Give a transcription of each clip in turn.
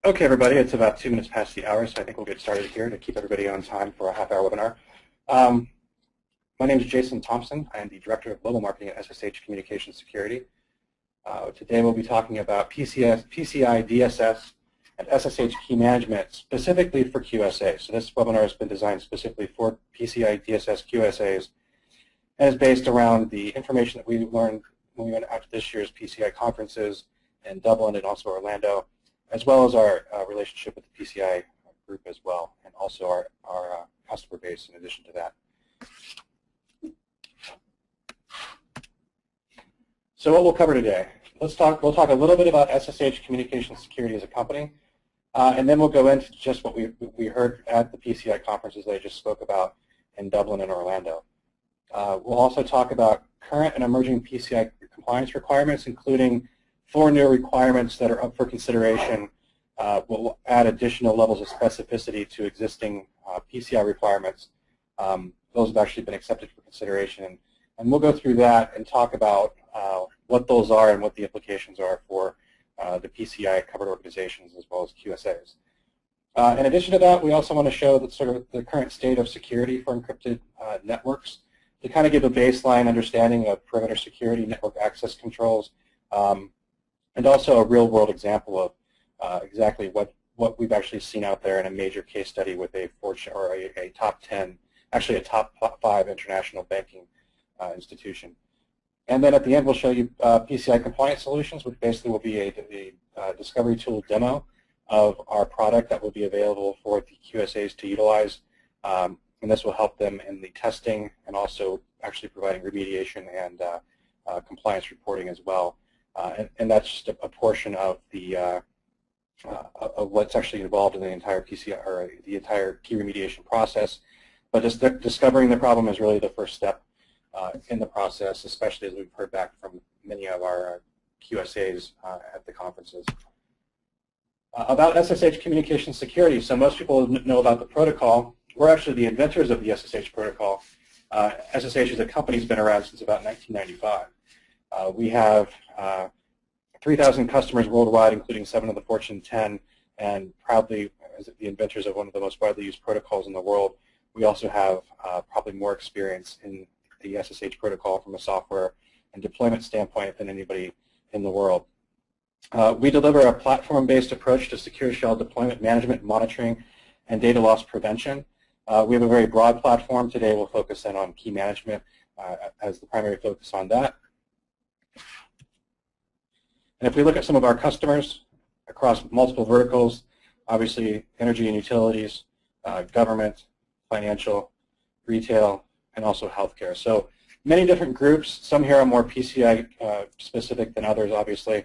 Okay, everybody, it's about 2 minutes past the hour, so I think we'll get started here to keep everybody on time for a half-hour webinar. My name is Jason Thompson. I am the Director of Global Marketing at SSH Communication Security. Today we'll be talking about PCI DSS and SSH key management specifically for QSA. So this webinar has been designed specifically for PCI DSS QSAs and is based around the information that we learned when we went out to this year's PCI conferences in Dublin and also Orlando, as well as our relationship with the PCI group as well, and also our customer base in addition to that. So what we'll cover today, we'll talk a little bit about SSH Communication Security as a company, and then we'll go into just what we heard at the PCI conferences that I just spoke about in Dublin and Orlando. We'll also talk about current and emerging PCI compliance requirements, including 4 new requirements that are up for consideration. We'll add additional levels of specificity to existing PCI requirements. Those have actually been accepted for consideration. And we'll go through that and talk about what those are and what the implications are for the PCI covered organizations as well as QSAs. In addition to that, we also want to show that sort of the current state of security for encrypted networks to kind of give a baseline understanding of perimeter security, network access controls, and also a real-world example of exactly what we've actually seen out there in a major case study with a Fortune or a top 10, actually a top 5 international banking institution. And then at the end, we'll show you PCI compliance solutions, which basically will be a discovery tool demo of our product that will be available for the QSAs to utilize. And this will help them in the testing and also actually providing remediation and compliance reporting as well. And that's just a portion of the of what's actually involved in the entire PCI or the entire key remediation process. But just discovering the problem is really the first step in the process, especially as we've heard back from many of our QSAs at the conferences. About SSH Communication Security, so most people know about the protocol. We're actually the inventors of the SSH protocol. SSH as a company has been around since about 1995. We have 3,000 customers worldwide, including 7 of the Fortune 10, and proudly, as the inventors of one of the most widely used protocols in the world, we also have probably more experience in the SSH protocol from a software and deployment standpoint than anybody in the world. We deliver a platform-based approach to secure shell deployment management, monitoring, and data loss prevention. We have a very broad platform. Today we'll focus in on key management as the primary focus on that. And if we look at some of our customers across multiple verticals, obviously energy and utilities, government, financial, retail, and also healthcare. So many different groups. Some here are more PCI specific than others, obviously.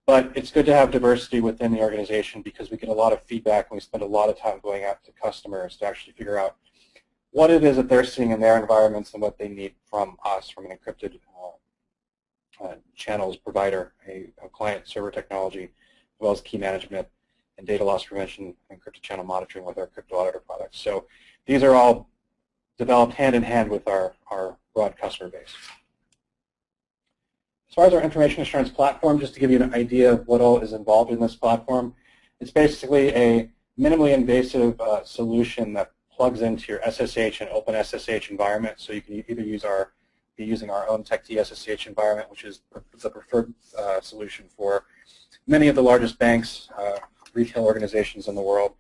But it's good to have diversity within the organization because we get a lot of feedback and we spend a lot of time going out to customers to actually figure out what it is that they're seeing in their environments and what they need from us, from an encrypted channels provider, a client server technology, as well as key management and data loss prevention and encrypted channel monitoring with our Crypto Auditor products. So these are all developed hand in hand with our broad customer base. As far as our information assurance platform, just to give you an idea of what all is involved in this platform, it's basically a minimally invasive solution that plugs into your SSH and OpenSSH environment. So you can either be using our own TechD SSH environment, which is the preferred solution for many of the largest banks, retail organizations in the world.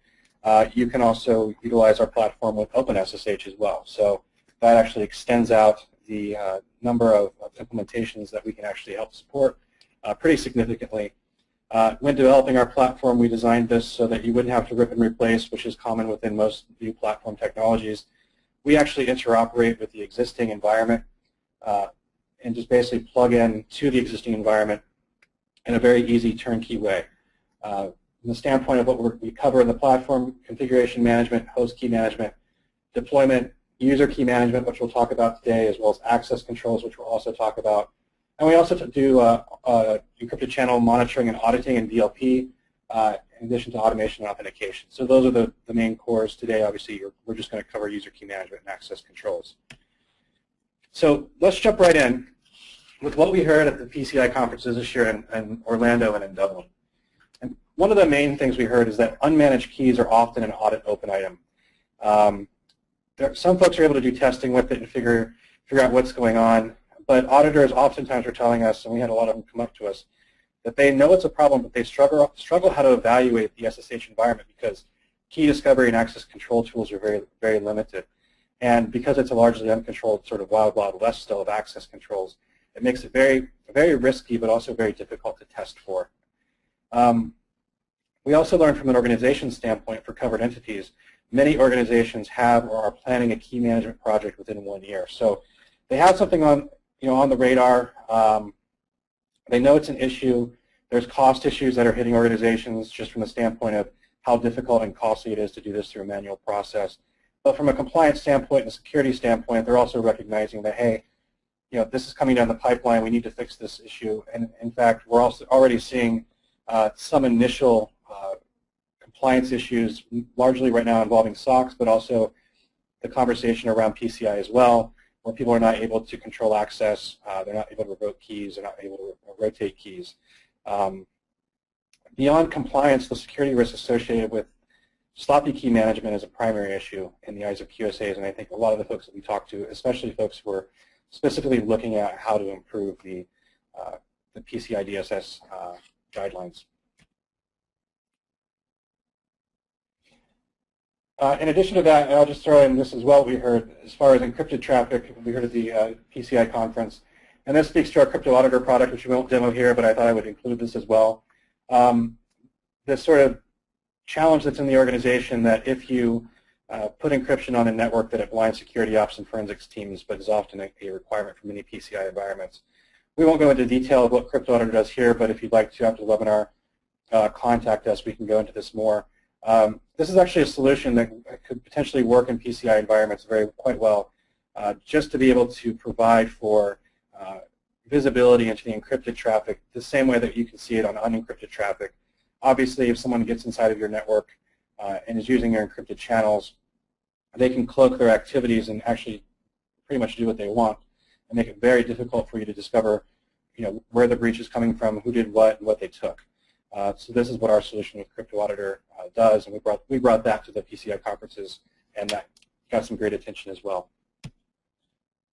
You can also utilize our platform with OpenSSH as well. So that actually extends out the number of implementations that we can actually help support pretty significantly. When developing our platform, we designed this so that you wouldn't have to rip and replace, which is common within most new platform technologies. We actually interoperate with the existing environment and just basically plug in to the existing environment in a very easy turnkey way. From the standpoint of what we cover in the platform, configuration management, host key management, deployment, user key management, which we'll talk about today, as well as access controls, which we'll also talk about. And we also do encrypted channel monitoring and auditing and DLP, in addition to automation and authentication. So those are the main cores today. Obviously, we're just going to cover user key management and access controls. So let's jump right in with what we heard at the PCI conferences this year in Orlando and in Dublin. And one of the main things we heard is that unmanaged keys are often an audit open item. Some folks are able to do testing with it and figure out what's going on, but auditors oftentimes are telling us, and we had a lot of them come up to us, that they know it's a problem, but they struggle how to evaluate the SSH environment because key discovery and access control tools are very, very limited. And because it's a largely uncontrolled sort of wild west still of access controls, it makes it very, very risky, but also very difficult to test for. We also learned from an organization standpoint for covered entities, many organizations have or are planning a key management project within 1 year. So they have something on, on the radar. They know it's an issue. There's cost issues that are hitting organizations just from the standpoint of how difficult and costly it is to do this through a manual process. But from a compliance standpoint and a security standpoint, they're also recognizing that, hey, this is coming down the pipeline. We need to fix this issue. And in fact, we're also already seeing some initial compliance issues, largely right now involving SOCs, but also the conversation around PCI as well, where people are not able to control access, they're not able to revoke keys, they're not able to rotate keys. Beyond compliance, the security risk associated with sloppy key management is a primary issue in the eyes of QSAs, and I think a lot of the folks that we talk to, especially folks who are specifically looking at how to improve the PCI DSS guidelines. In addition to that, and I'll just throw in this as well, we heard as far as encrypted traffic, we heard at the PCI conference, and this speaks to our crypto auditor product, which we won't demo here, but I thought I would include this as well. This sort of challenge that's in the organization that if you put encryption on a network that it blinds security ops and forensics teams, but is often a requirement for many PCI environments. We won't go into detail of what Crypto Auditor does here, but if you'd like to after the webinar, contact us. We can go into this more. This is actually a solution that could potentially work in PCI environments quite well, just to be able to provide for visibility into the encrypted traffic the same way that you can see it on unencrypted traffic. Obviously, if someone gets inside of your network and is using your encrypted channels, they can cloak their activities and actually pretty much do what they want and make it very difficult for you to discover where the breach is coming from, who did what, and what they took. So this is what our solution with Crypto Auditor does, and we brought that to the PCI conferences, and that got some great attention as well.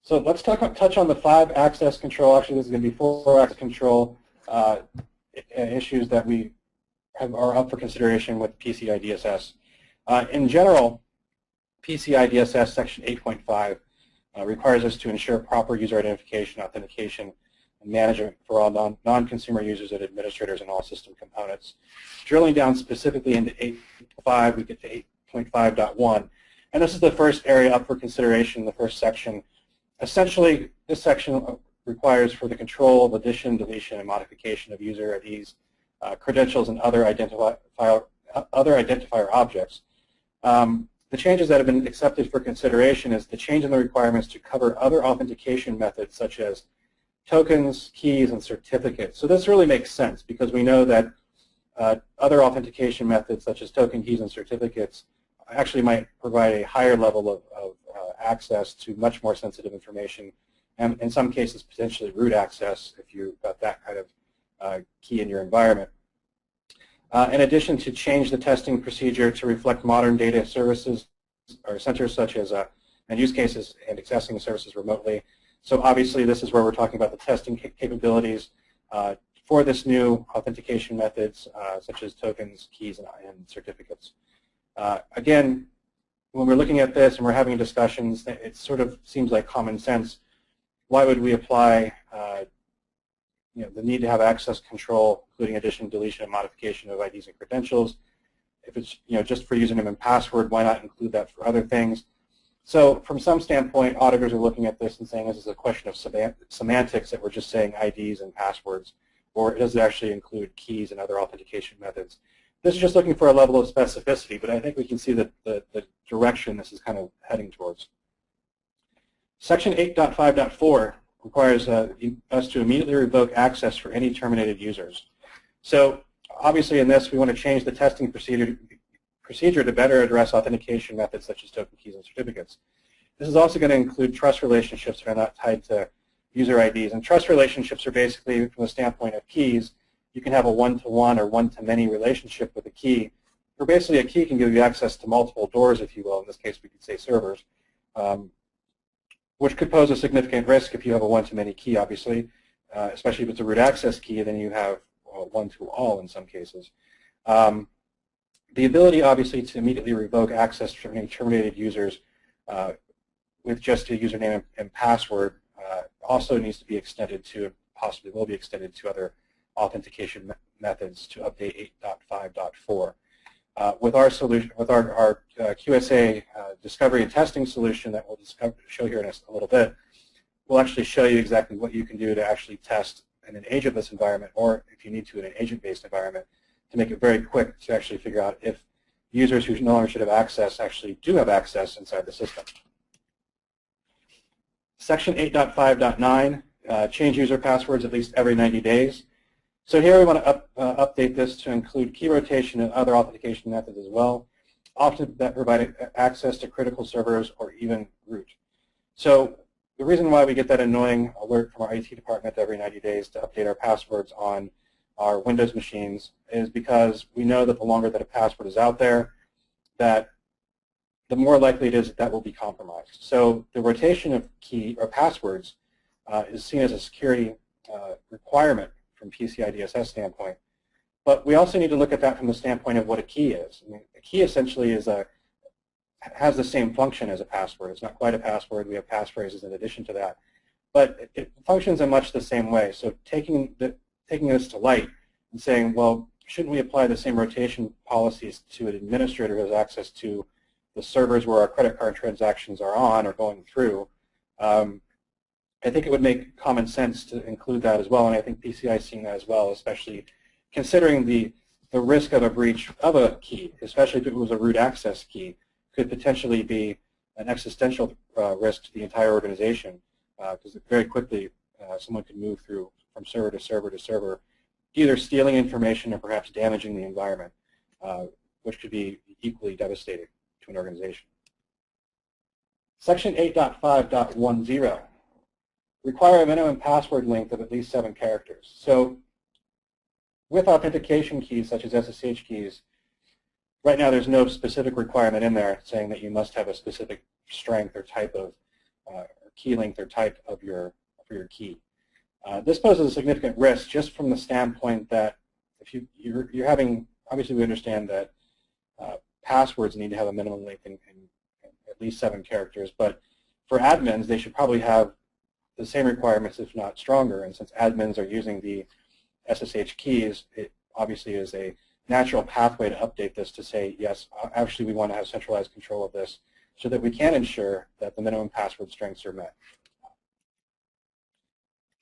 So let's touch on the 5 access control. Actually, this is going to be 4 access control issues that are up for consideration with PCI DSS. In general, PCI DSS Section 8.5 requires us to ensure proper user identification, authentication, and management for all non-consumer users and administrators and all system components. Drilling down specifically into 8.5, we get to 8.5.1. And this is the first area up for consideration, the first section. Essentially, this section requires for the control, addition, deletion, and modification of user IDs, credentials, and other identifier objects. The changes that have been accepted for consideration is the change in the requirements to cover other authentication methods such as tokens, keys, and certificates. So this really makes sense because we know that other authentication methods such as token, keys, and certificates actually might provide a higher level of access to much more sensitive information, and in some cases potentially root access if you've got that kind of key in your environment. In addition, to change the testing procedure to reflect modern data services or centers such as and use cases and accessing services remotely. So obviously this is where we're talking about the testing capabilities for this new authentication methods such as tokens, keys, and certificates. Again, when we're looking at this and we're having discussions, it sort of seems like common sense. Why would we apply the need to have access control, including addition, deletion, and modification of IDs and credentials? If it's just for username and password, why not include that for other things? So from some standpoint, auditors are looking at this and saying this is a question of semantics, that we're just saying IDs and passwords, or does it actually include keys and other authentication methods? This is just looking for a level of specificity, but I think we can see that the direction this is kind of heading towards. Section 8.5.4 requires us to immediately revoke access for any terminated users. So obviously in this, we want to change the testing procedure to better address authentication methods such as token, keys, and certificates. This is also going to include trust relationships that are not tied to user IDs. And trust relationships are basically, from the standpoint of keys, you can have a one-to-one or one-to-many relationship with a key, where basically a key can give you access to multiple doors, if you will. In this case, we could say servers, which could pose a significant risk if you have a one-to-many key, obviously, especially if it's a root access key, then you have one-to-all in some cases. The ability, obviously, to immediately revoke access to any terminated users with just a username and password also needs to be extended to, possibly will be extended to other authentication methods to update 8.5.4. With our solution, with our QSA discovery and testing solution that we'll show here in a little bit, we'll actually show you exactly what you can do to actually test in an agentless environment, or if you need to in an agent-based environment, to make it very quick to actually figure out if users who no longer should have access actually do have access inside the system. Section 8.5.9, change user passwords at least every 90 days. So here we want to update this to include key rotation and other authentication methods as well, often that provide access to critical servers or even root. So the reason why we get that annoying alert from our IT department every 90 days to update our passwords on our Windows machines is because we know that the longer that a password is out there, that the more likely it is that that will be compromised. So the rotation of key or passwords is seen as a security requirement from PCI DSS standpoint. But we also need to look at that from the standpoint of what a key is. I mean, a key essentially is has the same function as a password. It's not quite a password. We have passphrases in addition to that. But it functions in much the same way. So taking this to light and saying, well, shouldn't we apply the same rotation policies to an administrator who has access to the servers where our credit card transactions are on or going through? I think it would make common sense to include that as well, and I think PCI is seeing that as well, especially considering the risk of a breach of a key, especially if it was a root access key, could potentially be an existential risk to the entire organization, because very quickly someone could move through from server to server to server, either stealing information or perhaps damaging the environment, which could be equally devastating to an organization. Section 8.5.10. Require a minimum password length of at least 7 characters. So with authentication keys such as SSH keys, right now there's no specific requirement in there saying that you must have a specific strength or type of key length or type of for your key. This poses a significant risk just from the standpoint that if you're having, obviously we understand that passwords need to have a minimum length in at least 7 characters, but for admins they should probably have the same requirements, if not stronger. And since admins are using the SSH keys, it obviously is a natural pathway to update this to say, yes, actually we want to have centralized control of this so that we can ensure that the minimum password strengths are met.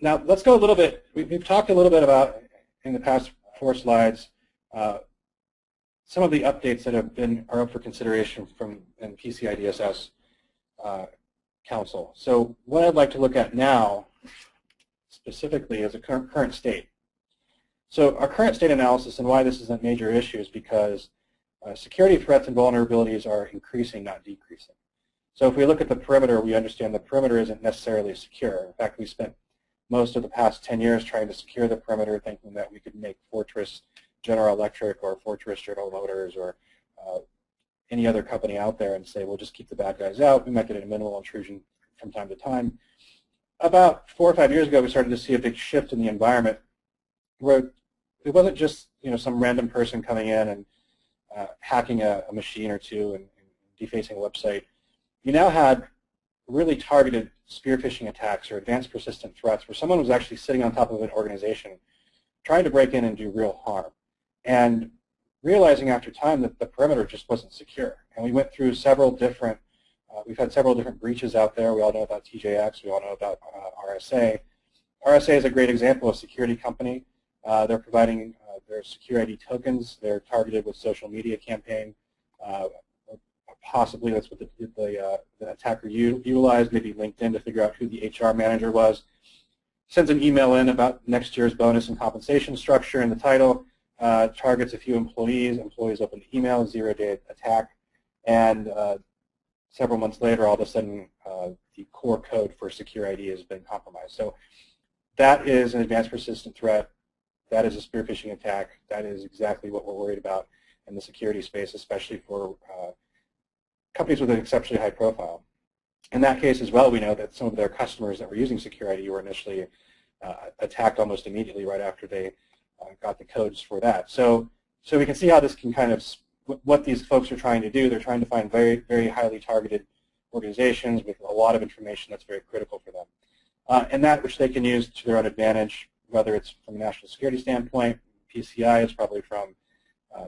Now let's go a little bit, we've talked a little bit about, in the past 4 slides, some of the updates that are up for consideration from PCI DSS Council. So what I'd like to look at now specifically is a current state. So our current state analysis and why this is a major issue is because security threats and vulnerabilities are increasing, not decreasing. So if we look at the perimeter, we understand the perimeter isn't necessarily secure. In fact, we spent most of the past 10 years trying to secure the perimeter, thinking that we could make Fortress General Electric or Fortress General Motors or any other company out there and say, we'll just keep the bad guys out. We might get a minimal intrusion from time to time. About 4 or 5 years ago, we started to see a big shift in the environment where it wasn't just some random person coming in and hacking a machine or two and defacing a website. You now had really targeted spear phishing attacks or advanced persistent threats where someone was actually sitting on top of an organization trying to break in and do real harm. And realizing after time that the perimeter just wasn't secure. And we went through several different, we've had several different breaches out there. We all know about TJX. We all know about RSA. RSA is a great example of a security company. They're providing their secure ID tokens. They're targeted with social media campaign. Possibly that's what the attacker utilized, maybe LinkedIn to figure out who the HR manager was. Sends an email in about next year's bonus and compensation structure in the title. Targets a few employees. Employees open the email, 0-day attack, and several months later, all of a sudden, the core code for secure ID has been compromised. So that is an advanced persistent threat. that is a spear phishing attack. That is exactly what we're worried about in the security space, especially for companies with an exceptionally high profile. In that case as well, we know that some of their customers that were using SecurID were initially attacked almost immediately right after they got the codes for that. So we can see how this can kind of, what these folks are trying to do. They're trying to find very, very highly targeted organizations with a lot of information that's very critical for them. And that which they can use to their own advantage, whether it's from a national security standpoint. PCI is probably from,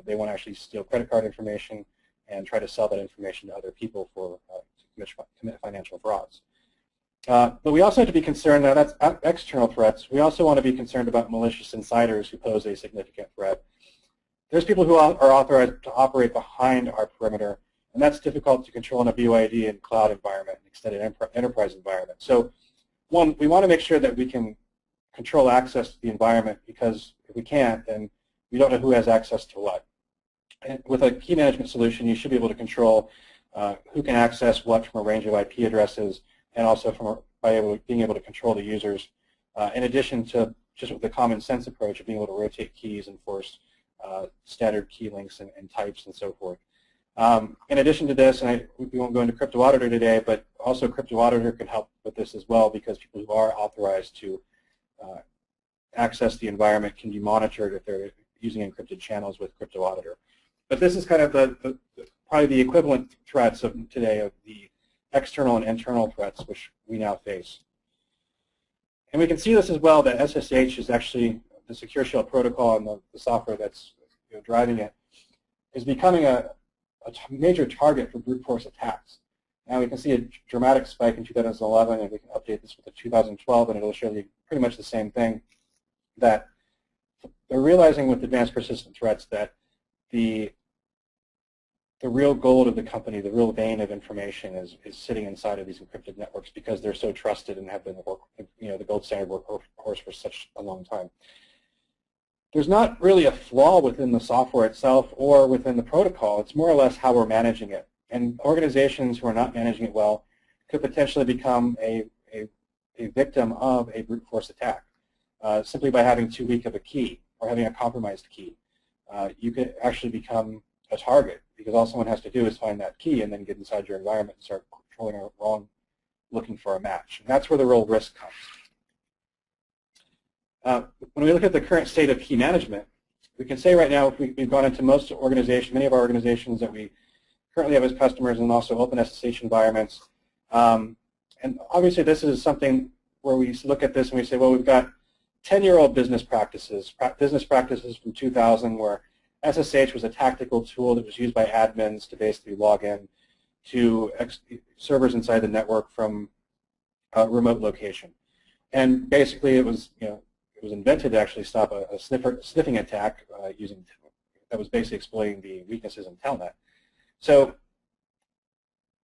they want to actually steal credit card information and try to sell that information to other people for to commit financial frauds. But we also have to be concerned, now that's external threats, we also want to be concerned about malicious insiders who pose a significant threat. There's people who are authorized to operate behind our perimeter, and that's difficult to control in a BYOD and cloud environment, an extended enterprise environment. So one, we want to make sure that we can control access to the environment, because if we can't, then we don't know who has access to what. And with a key management solution, you should be able to control who can access what from a range of IP addresses, and also from being able to control the users, in addition to just with the common sense approach of being able to rotate keys and force standard key links and types and so forth. In addition to this, and we won't go into Crypto Auditor today, but also Crypto Auditor can help with this as well, because people who are authorized to access the environment can be monitored if they're using encrypted channels with Crypto Auditor. But this is kind of probably the equivalent threats of today of the external and internal threats which we now face. And we can see this as well, that SSH is actually the Secure Shell protocol, and the software that's driving it is becoming a major target for brute force attacks. Now we can see a dramatic spike in 2011, and we can update this with the 2012, and it'll show you pretty much the same thing, that they're realizing with advanced persistent threats that the real gold of the company, the real vein of information is sitting inside of these encrypted networks, because they're so trusted and have been the gold standard workhorse for such a long time. There's not really a flaw within the software itself or within the protocol. It's more or less how we're managing it. And organizations who are not managing it well could potentially become a victim of a brute force attack, simply by having too weak of a key or having a compromised key. You could actually become a target, because all someone has to do is find that key and then get inside your environment and start controlling it wrong, looking for a match. And that's where the real risk comes. When we look at the current state of key management, we can say right now, we've gone into most organizations, many of our organizations that we currently have as customers, and also open SSH environments. And obviously this is something where we look at this and we say, well, we've got 10-year-old business practices from 2000 where SSH was a tactical tool that was used by admins to basically log in to servers inside the network from a remote location. And basically it was, it was invented to actually stop a sniffing attack that was basically exploiting the weaknesses in Telnet. So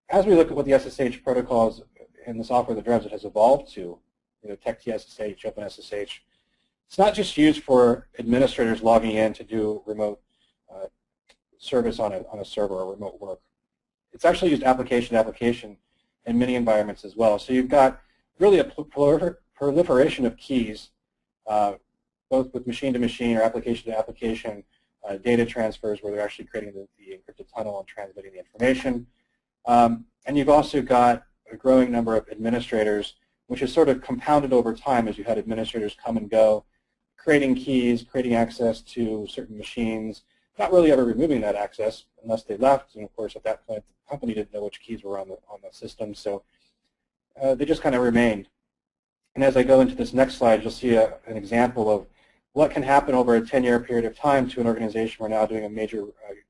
as we look at what the SSH protocols and the software that drives it has evolved to, TectSSH, OpenSSH, it's not just used for administrators logging in to do remote service on a server or remote work. It's actually used application to application in many environments as well. So you've got really a proliferation of keys, both with machine to machine or application to application, data transfers where they're actually creating the encrypted tunnel and transmitting the information. And you've also got a growing number of administrators, which is sort of compounded over time as you had administrators come and go, creating keys, creating access to certain machines, not really ever removing that access unless they left. And of course, at that point, the company didn't know which keys were on the system, so they just kind of remained. And as I go into this next slide, you'll see an example of what can happen over a 10-year period of time to an organization we're now doing a major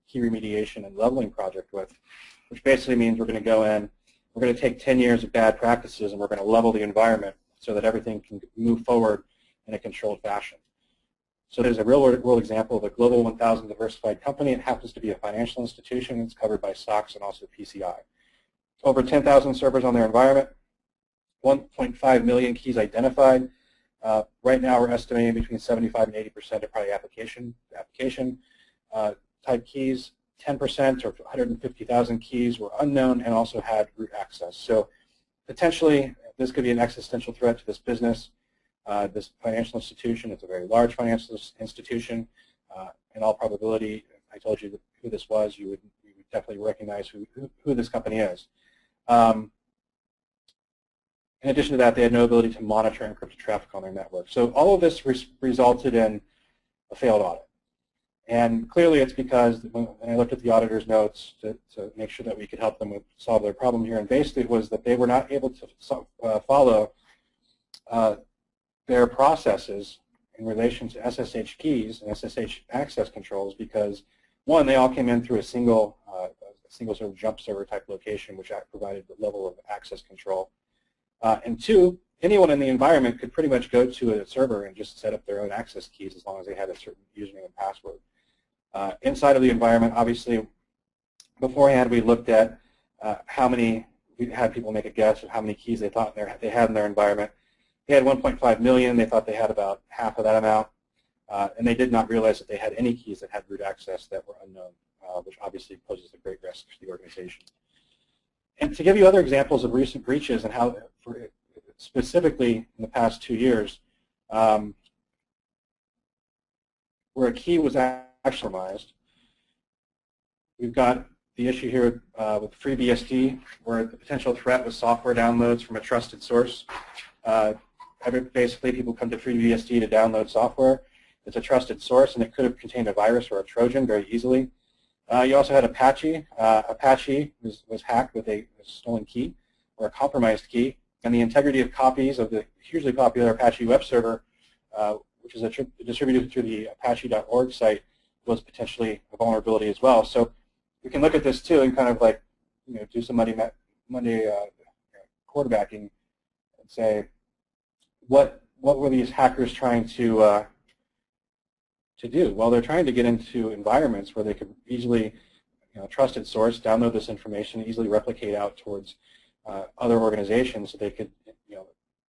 key remediation and leveling project with, which basically means we're going to go in, we're going to take 10 years of bad practices, and we're going to level the environment so that everything can move forward in a controlled fashion. So there's a real-world example of a Global 1000 diversified company. It happens to be a financial institution. It's covered by SOX and also PCI. Over 10,000 servers on their environment, 1.5 million keys identified. Right now, we're estimating between 75 and 80% are probably application type keys. 10% or 150,000 keys were unknown and also had root access. So potentially, this could be an existential threat to this business. This financial institution, it's a very large financial institution. In all probability, if I told you who this was, you would definitely recognize who this company is. In addition to that, they had no ability to monitor encrypted traffic on their network. So all of this resulted in a failed audit. And clearly it's because when I looked at the auditor's notes to make sure that we could help them solve their problem here, and basically it was that they were not able to follow their processes in relation to SSH keys and SSH access controls because, one, they all came in through a single sort of jump server type location, which provided the level of access control. And two, anyone in the environment could pretty much go to a server and just set up their own access keys as long as they had a certain username and password. Inside of the environment, obviously, beforehand we looked at we had people make a guess of how many keys they thought they had in their environment. They had 1.5 million. They thought they had about half of that amount. And they did not realize that they had any keys that had root access that were unknown, which obviously poses a great risk to the organization. And to give you other examples of recent breaches and how, specifically in the past 2 years, where a key was actually compromised, we've got the issue here with FreeBSD, where the potential threat was software downloads from a trusted source. Basically, people come to FreeBSD to download software. It's a trusted source, and it could have contained a virus or a Trojan very easily. You also had Apache. Apache was hacked with a stolen key or a compromised key, and the integrity of copies of the hugely popular Apache Web server, which is distributed through the apache.org site, was potentially a vulnerability as well. So we can look at this too and kind of like, do some Monday quarterbacking and say, what were these hackers trying to do? Well, they're trying to get into environments where they could easily, trusted source, download this information, easily replicate out towards other organizations so they could,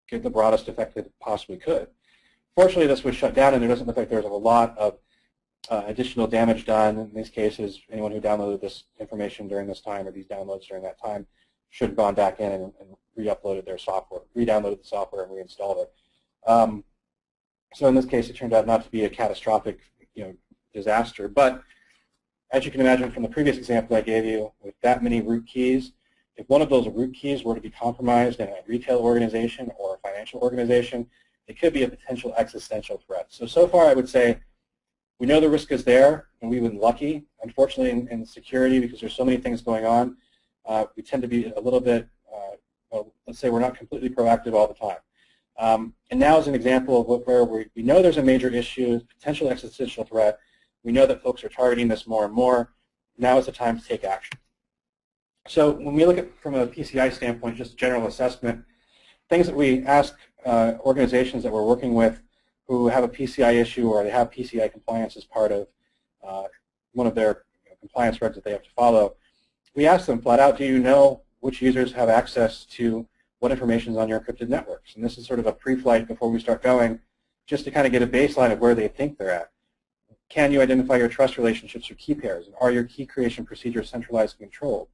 get the broadest effect that it possibly could. Fortunately, this was shut down, and there doesn't look like there's a lot of additional damage done. In these cases, anyone who downloaded this information during this time or these downloads during that time should have gone back in and re-uploaded their software, re-downloaded the software, and reinstalled it. So in this case, it turned out not to be a catastrophic, disaster. But as you can imagine from the previous example I gave you, with that many root keys, if one of those root keys were to be compromised in a retail organization or a financial organization, it could be a potential existential threat. So far I would say we know the risk is there, and we've been lucky. Unfortunately, in security, because there's so many things going on, we tend to be a little bit, let's say we're not completely proactive all the time. And now is an example of where we know there's a major issue, potential existential threat. We know that folks are targeting this more and more. Now is the time to take action. So when we look at from a PCI standpoint, just general assessment, things that we ask organizations that we're working with who have a PCI issue or they have PCI compliance as part of one of their compliance regs that they have to follow, we ask them flat out, do you know which users have access to what information is on your encrypted networks? And this is sort of a pre-flight before we start going, just to kind of get a baseline of where they think they're at. Can you identify your trust relationships or key pairs? And are your key creation procedures centralized and controlled?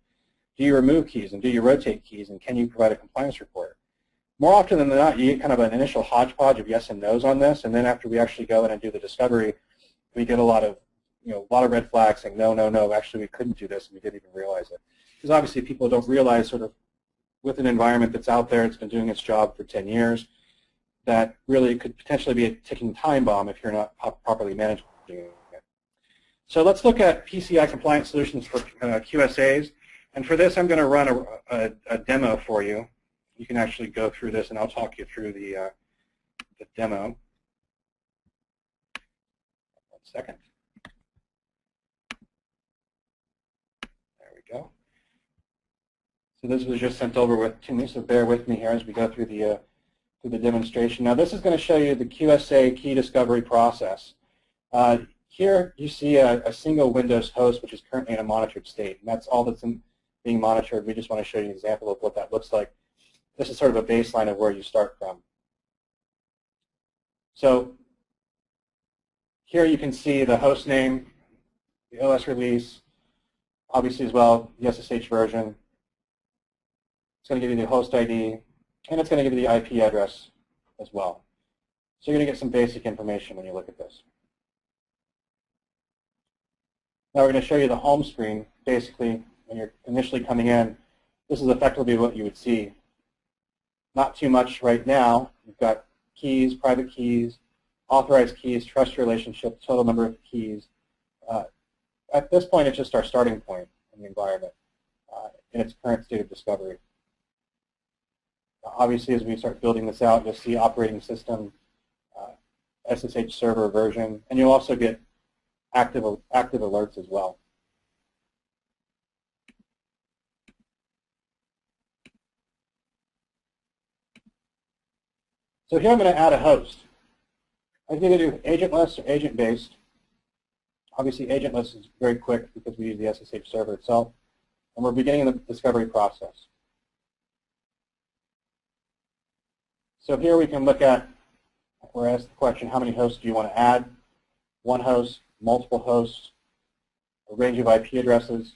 Do you remove keys and do you rotate keys? And can you provide a compliance report? More often than not, you get kind of an initial hodgepodge of yes and no's on this, and then after we actually go in and do the discovery, we get a lot of red flags saying no, no, no, actually we couldn't do this and we didn't even realize it. Because obviously people don't realize sort of with an environment that's out there, it's been doing its job for 10 years, that really could potentially be a ticking time bomb if you're not properly managing it. So let's look at PCI compliance solutions for QSAs. And for this, I'm going to run a demo for you. You can actually go through this, and I'll talk you through the demo. 1 second. There we go. So this was just sent over to me, so bear with me here as we go through the demonstration. Now this is going to show you the QSA key discovery process. Here you see a single Windows host which is currently in a monitored state, and that's all that's being monitored. We just want to show you an example of what that looks like. This is sort of a baseline of where you start from. So here you can see the host name, the OS release, obviously as well the SSH version. It's going to give you the host ID, and it's going to give you the IP address as well. So you're going to get some basic information when you look at this. Now we're going to show you the home screen. Basically, when you're initially coming in, this is effectively what you would see. Not too much right now. You've got keys, private keys, authorized keys, trust relationship, total number of keys. At this point, it's just our starting point in the environment in its current state of discovery. Obviously, as we start building this out, you'll see operating system, SSH server version, and you'll also get active alerts as well. So here I'm going to add a host. I can either do agentless or agent-based. Obviously, agentless is very quick because we use the SSH server itself, and we're beginning the discovery process. So here we can look at, we're asked the question, how many hosts do you want to add? One host, multiple hosts, a range of IP addresses.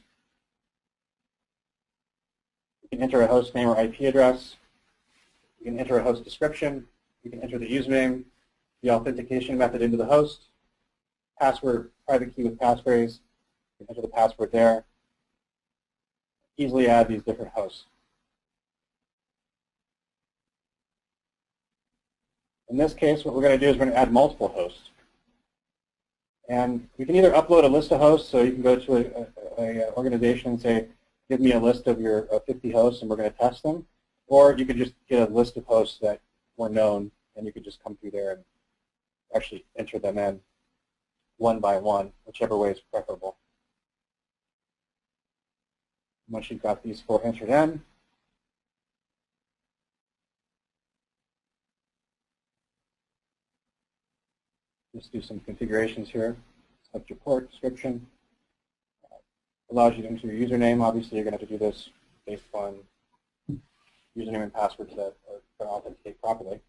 You can enter a host name or IP address. You can enter a host description. You can enter the username, the authentication method into the host, password, private key with passphrase. You can enter the password there. Easily add these different hosts. In this case, what we're going to do is we're going to add multiple hosts. And we can either upload a list of hosts, so you can go to an organization and say, give me a list of your 50 hosts and we're going to test them. Or you could just get a list of hosts that were known, and you could just come through there and actually enter them in one by one, whichever way is preferable. Once you've got these 4 entered in, just do some configurations here. Select your port description. Allows you to enter your username. Obviously, you're going to have to do this based on username and passwords that are going to authenticate properly.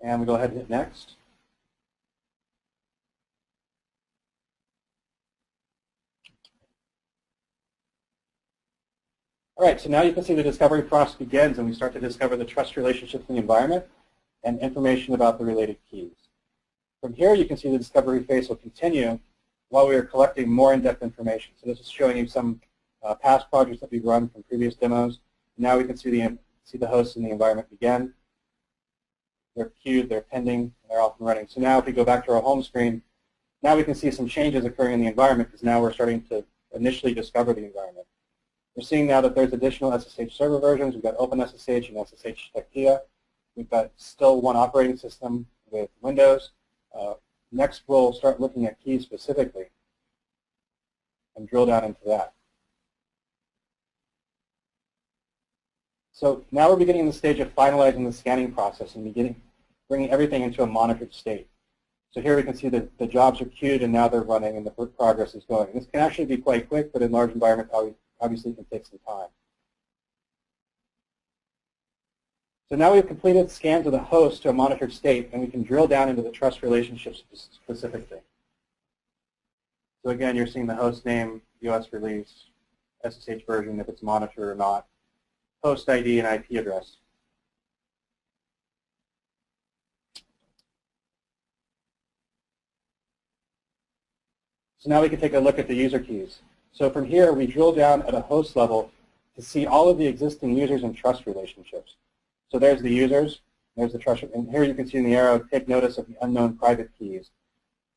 And we go ahead and hit next. All right, so now you can see the discovery process begins, and we start to discover the trust relationships in the environment and information about the related keys. From here, you can see the discovery phase will continue while we are collecting more in-depth information. So this is showing you some past projects that we've run from previous demos. Now we can see the hosts in the environment begin. They're queued, they're pending, and they're off and running. So now if we go back to our home screen, now we can see some changes occurring in the environment because now we're starting to initially discover the environment. We're seeing now that there's additional SSH server versions. We've got OpenSSH and SSH Tectia. We've got still one operating system with Windows. Next, we'll start looking at keys specifically and drill down into that. So now we're beginning the stage of finalizing the scanning process and bringing everything into a monitored state. So here we can see that the jobs are queued and now they're running and the progress is going. This can actually be quite quick, but in large environments, obviously it can take some time. So now we've completed scans of the host to a monitored state, and we can drill down into the trust relationships specifically. So again, you're seeing the host name, US release, SSH version, if it's monitored or not, host ID, and IP address. So now we can take a look at the user keys. So from here, we drill down at a host level to see all of the existing users and trust relationships. So there's the users, there's the trust, and here you can see in the arrow, take notice of the unknown private keys.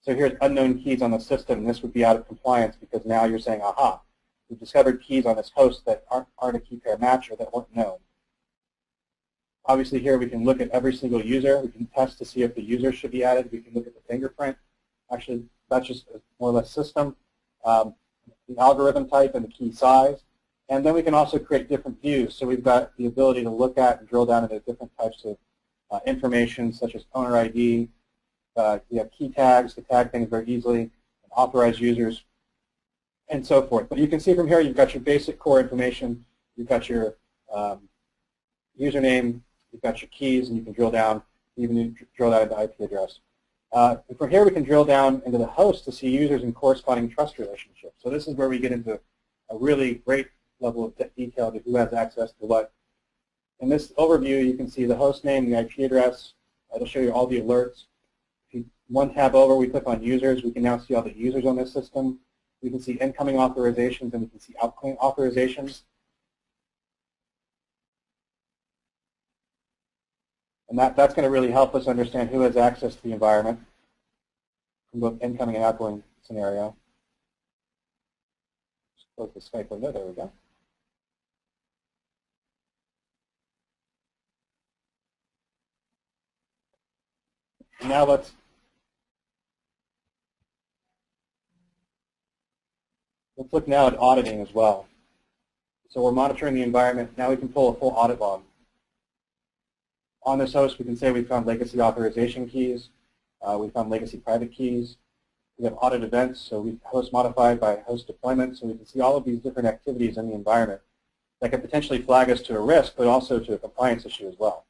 So here's unknown keys on the system, and this would be out of compliance because now you're saying, aha, we've discovered keys on this host that aren't a key pair match or that weren't known. Obviously here we can look at every single user. We can test to see if the user should be added. We can look at the fingerprint. Actually, that's just more or less system, the algorithm type and the key size. And then we can also create different views. So we've got the ability to look at and drill down into different types of information, such as owner ID. We have key tags to tag things very easily, and authorized users, and so forth. But you can see from here, you've got your basic core information. You've got your username. You've got your keys, and you can drill down, even drill down into IP address. And from here, we can drill down into the host to see users and corresponding trust relationships. So this is where we get into a really great level of detail to who has access to what. In this overview, you can see the host name, the IP address. It'll show you all the alerts. If you, one tab over, we click on users. We can now see all the users on this system. We can see incoming authorizations, and we can see outgoing authorizations. And that's going to really help us understand who has access to the environment from both incoming and outgoing scenario. Just close the Skype window. There we go. Now let's look now at auditing as well. So we're monitoring the environment. Now we can pull a full audit log. On this host, we can say we found legacy authorization keys. We found legacy private keys. We have audit events, so we host modified by host deployment. So we can see all of these different activities in the environment that could potentially flag us to a risk, but also to a compliance issue as well.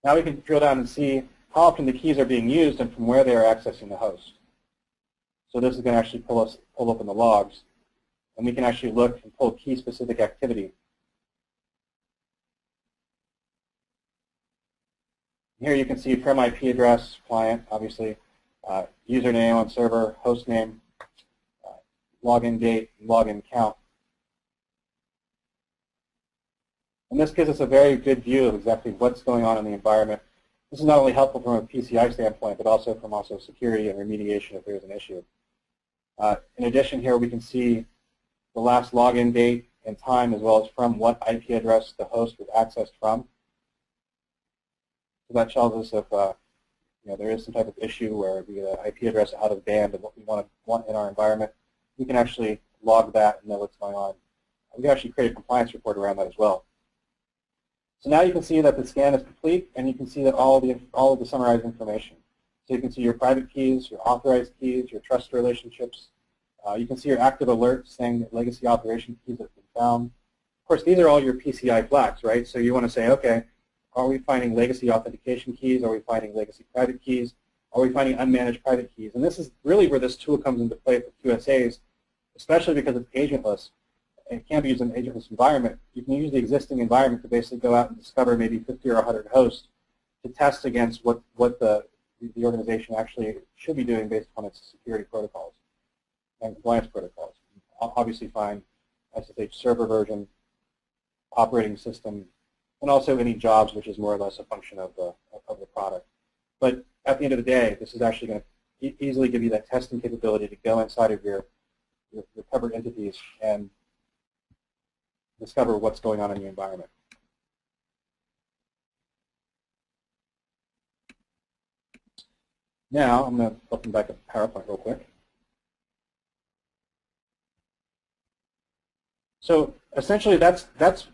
Now we can drill down and see how often the keys are being used and from where they are accessing the host. So this is going to actually pull up in the logs, and we can actually look and pull key-specific activity. Here you can see from IP address, client, obviously, username on server, host name, login date, login count. And this gives us a very good view of exactly what's going on in the environment. This is not only helpful from a PCI standpoint, but also from security and remediation if there's an issue. In addition, here we can see the last login date and time, as well as from what IP address the host was accessed from. So that tells us if there is some type of issue where the IP address out of band of what we want in our environment. We can actually log that and know what's going on. We can actually create a compliance report around that as well. So now you can see that the scan is complete, and you can see that all of the summarized information. So you can see your private keys, your authorized keys, your trust relationships. You can see your active alerts saying that legacy authorization keys have been found. Of course, these are all your PCI flags, right? So you want to say, okay, are we finding legacy authentication keys? Are we finding legacy private keys? Are we finding unmanaged private keys? And this is really where this tool comes into play for QSAs, especially because it's agentless. It can't be used in an agentless environment. You can use the existing environment to basically go out and discover maybe 50 or 100 hosts to test against what the organization actually should be doing based on its security protocols and compliance protocols. Obviously find SSH server version, operating system, and also any jobs, which is more or less a function of the product. But at the end of the day, this is actually going to easily give you that testing capability to go inside of your covered entities and discover what's going on in the environment. Now, I'm going to open back up PowerPoint real quick. So essentially, that's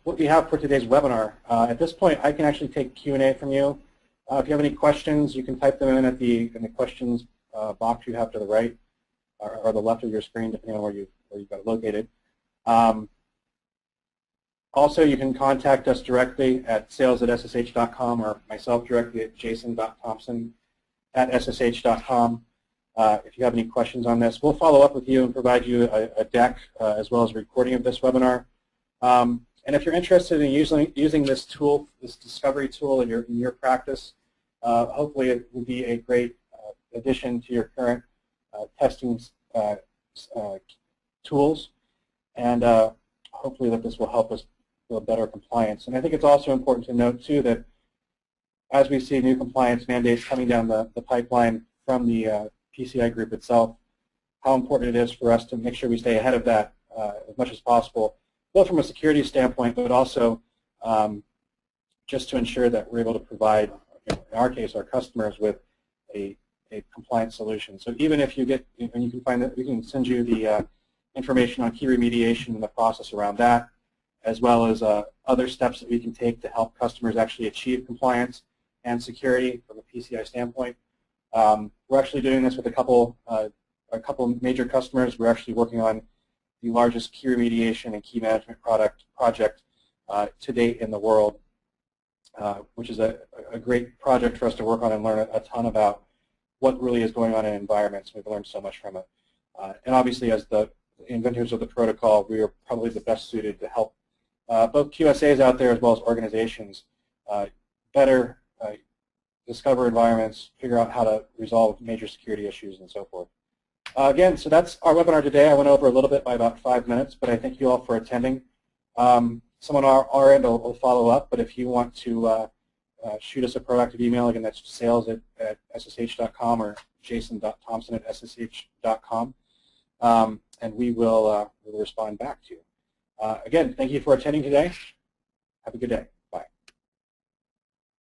what we have for today's webinar. At this point, I can actually take Q&A from you. If you have any questions, you can type them in in the questions box you have to the right or the left of your screen, depending on where you've got it located. Also, you can contact us directly at sales@ssh.com or myself directly at jason.thompson@ssh.com. If you have any questions on this, we'll follow up with you and provide you a deck as well as a recording of this webinar. And if you're interested in using this tool, this discovery tool in your practice, hopefully it will be a great addition to your current testing tools, and hopefully that this will help us build better compliance. And I think it's also important to note too that as we see new compliance mandates coming down the pipeline from the PCI group itself, how important it is for us to make sure we stay ahead of that as much as possible, both from a security standpoint, but also just to ensure that we're able to provide, in our case, our customers with a compliant solution. So even if you get, and you can find that, we can send you the information on key remediation and the process around that, as well as other steps that we can take to help customers actually achieve compliance and security from a PCI standpoint. We're actually doing this with a couple major customers. We're actually working on the largest key remediation and key management project to date in the world, which is a great project for us to work on and learn a ton about. what really is going on in environments. We've learned so much from it. And obviously, as the inventors of the protocol, we are probably the best suited to help both QSAs out there as well as organizations better discover environments, figure out how to resolve major security issues, and so forth. Again, so that's our webinar today. I went over a little bit by about 5 minutes, but I thank you all for attending. Someone on our end will follow up, but if you want to shoot us a proactive email, again, that's sales@ssh.com or jason.thompson@ssh.com, and we will respond back to you. Again, thank you for attending today. Have a good day.